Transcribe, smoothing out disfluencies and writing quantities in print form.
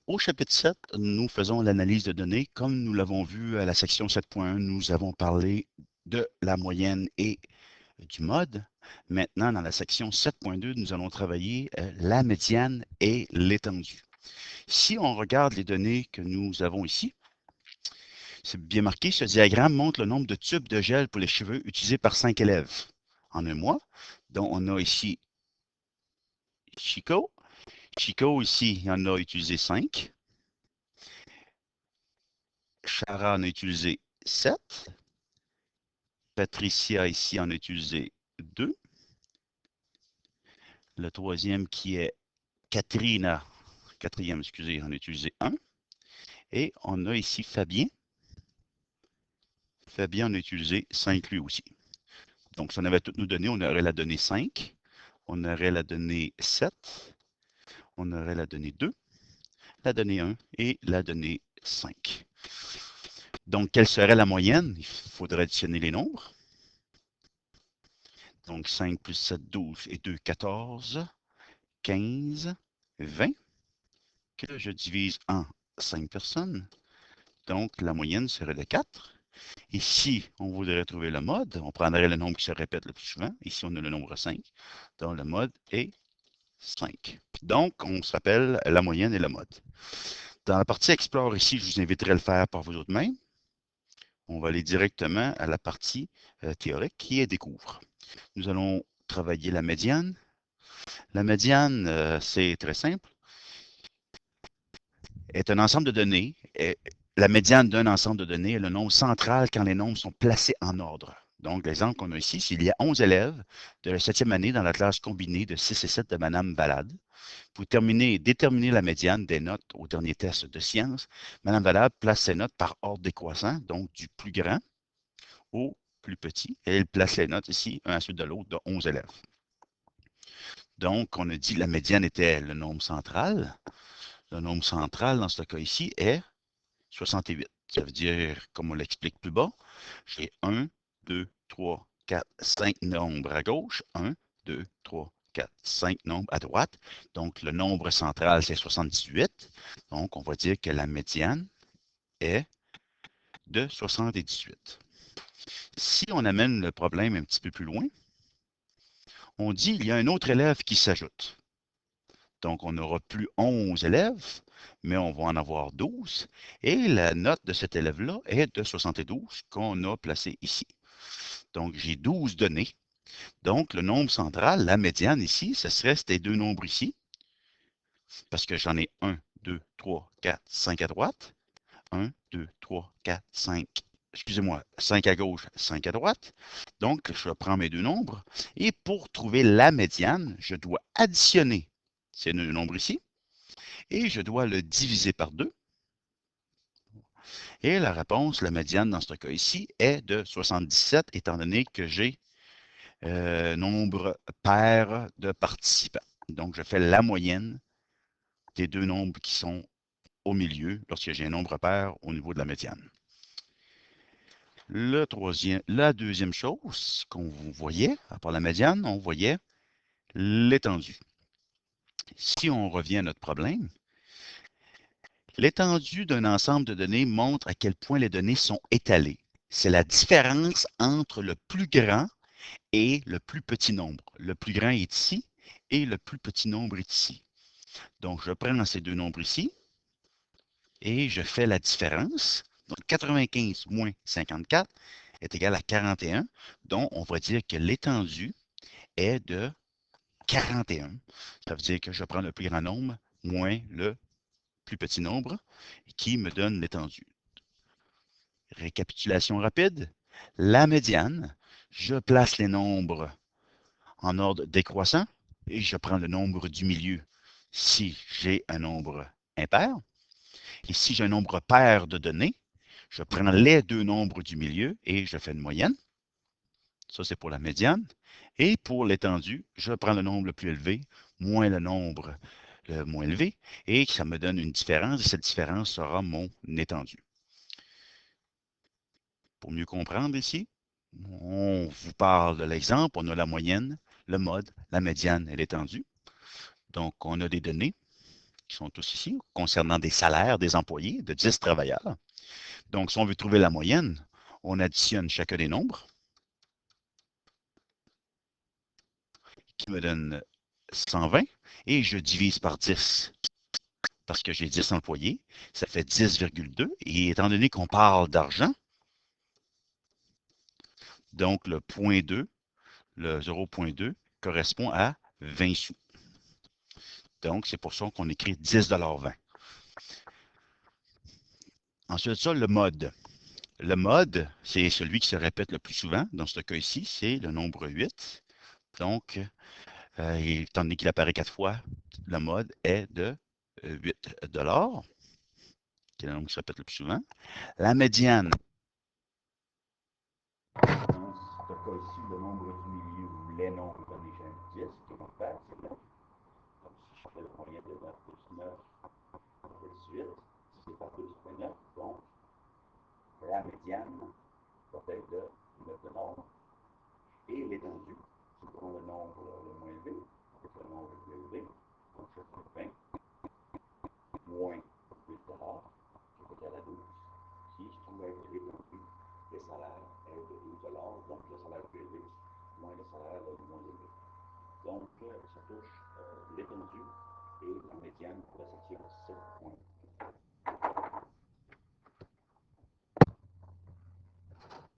Au chapitre 7, nous faisons l'analyse de données. Comme nous l'avons vu à la section 7.1, nous avons parlé de la moyenne et du mode. Maintenant, dans la section 7.2, nous allons travailler la médiane et l'étendue. Si on regarde les données que nous avons ici, c'est bien marqué, ce diagramme montre le nombre de tubes de gel pour les cheveux utilisés par 5 élèves en un mois. Donc, on a ici Chico. Chico, ici, il en a utilisé 5. Chara en a utilisé 7. Patricia, ici, en a utilisé 2. Le troisième qui est Katrina, quatrième, excusez, en a utilisé 1. Et on a ici Fabien. Fabien en a utilisé 5 lui aussi. Donc, si on avait toutes nos données, on aurait la donnée 5, on aurait la donnée 7, on aurait la donnée 2, la donnée 1 et la donnée 5. Donc, quelle serait la moyenne? Il faudrait additionner les nombres. Donc, 5 plus 7, 12 et 2, 14, 15, 20, que je divise en 5 personnes. Donc, la moyenne serait de 4. Et si on voudrait trouver le mode, on prendrait le nombre qui se répète le plus souvent. Ici, on a le nombre 5. Donc, le mode est 5. Donc, on se rappelle la moyenne et le mode. Dans la partie Explore ici, je vous inviterai à le faire par vos autres mains. On va aller directement à la partie théorique qui est Découvre. Nous allons travailler la médiane. La médiane, c'est très simple, est un ensemble de données. La médiane d'un ensemble de données est le nombre central quand les nombres sont placés en ordre. Donc, l'exemple qu'on a ici, c'est qu'il y a 11 élèves de la 7e année dans la classe combinée de 6 et 7 de Mme Valade. Pour déterminer la médiane des notes au dernier test de sciences, Mme Valade place ses notes par ordre décroissant, donc du plus grand au plus petit. Et elle place les notes ici, un à suite de l'autre, de 11 élèves. Donc, on a dit que la médiane était le nombre central. Le nombre central, dans ce cas ici, est 68. Ça veut dire, comme on l'explique plus bas, j'ai 1, 2, 3, 4, 5 nombres à gauche, 1, 2, 3, 4, 5 nombres à droite. Donc, le nombre central, c'est 78. Donc, on va dire que la médiane est de 78. Si on amène le problème un petit peu plus loin, on dit qu'il y a un autre élève qui s'ajoute. Donc, on n'aura plus 11 élèves, mais on va en avoir 12. Et la note de cet élève-là est de 72 qu'on a placé ici. Donc, j'ai 12 données. Donc, le nombre central, la médiane ici, ce serait ces deux nombres ici, parce que j'en ai 1, 2, 3, 4, 5 à droite. 1, 2, 3, 4, 5. Excusez-moi, 5 à gauche, 5 à droite. Donc, je prends mes deux nombres. Et pour trouver la médiane, je dois additionner ces deux nombres ici. Et je dois le diviser par 2. Et la réponse, la médiane dans ce cas ici, est de 77, étant donné que j'ai nombre pair de participants. Donc, je fais la moyenne des deux nombres qui sont au milieu lorsque j'ai un nombre pair au niveau de la médiane. La deuxième chose qu'on voyait, à part la médiane, on voyait l'étendue. Si on revient à notre problème, l'étendue d'un ensemble de données montre à quel point les données sont étalées. C'est la différence entre le plus grand et le plus petit nombre. Le plus grand est ici et le plus petit nombre est ici. Donc, je prends ces deux nombres ici et je fais la différence. Donc, 95 moins 54 est égal à 41. Donc, on va dire que l'étendue est de 41. Ça veut dire que je prends le plus grand nombre moins le plus petit nombre qui me donne l'étendue. Récapitulation rapide. La médiane, je place les nombres en ordre décroissant et je prends le nombre du milieu si j'ai un nombre impair. Et si j'ai un nombre pair de données, je prends les deux nombres du milieu et je fais une moyenne. Ça, c'est pour la médiane. Et pour l'étendue, je prends le nombre le plus élevé moins le nombre le moins élevé et ça me donne une différence et cette différence sera mon étendue. Pour mieux comprendre ici, on vous parle de l'exemple, on a la moyenne, le mode, la médiane et l'étendue. Donc, on a des données. qui sont tous ici, concernant des salaires des employés de 10 travailleurs. Donc, si on veut trouver la moyenne, on additionne chacun des nombres, qui me donne 120, et je divise par 10, parce que j'ai 10 employés, ça fait 10,2, et étant donné qu'on parle d'argent, donc le point 2, le 0,2 correspond à 20 sous. Donc, c'est pour ça qu'on écrit 10,20 $. Ensuite de ça, le mode. Le mode, c'est celui qui se répète le plus souvent. Dans ce cas ici, c'est le nombre 8. Donc, étant donné qu'il apparaît 4 fois, le mode est de 8 $, qui est le nombre qui se répète le plus souvent. La médiane, dans ce cas ici, le nombre du milieu ou les nombres donnés chez un 10, qui vont faire, c'est 9. Donc, si je fais le moyen de 9 plus 9 plus 8, c'est par 2,9. Donc, la médiane va être de 9 $. Et l'étendue, c'est pour le nombre le moins élevé, avec le nombre le plus élevé. Donc, je fais 20 moins 8 $, qui est égal à 12. Si je trouve avec l'étendue, le salaire est de 12 $, donc le salaire le plus élevé moins le salaire le moins élevé. Donc, ça touche l'étendue et la médiane pour la section 7 points.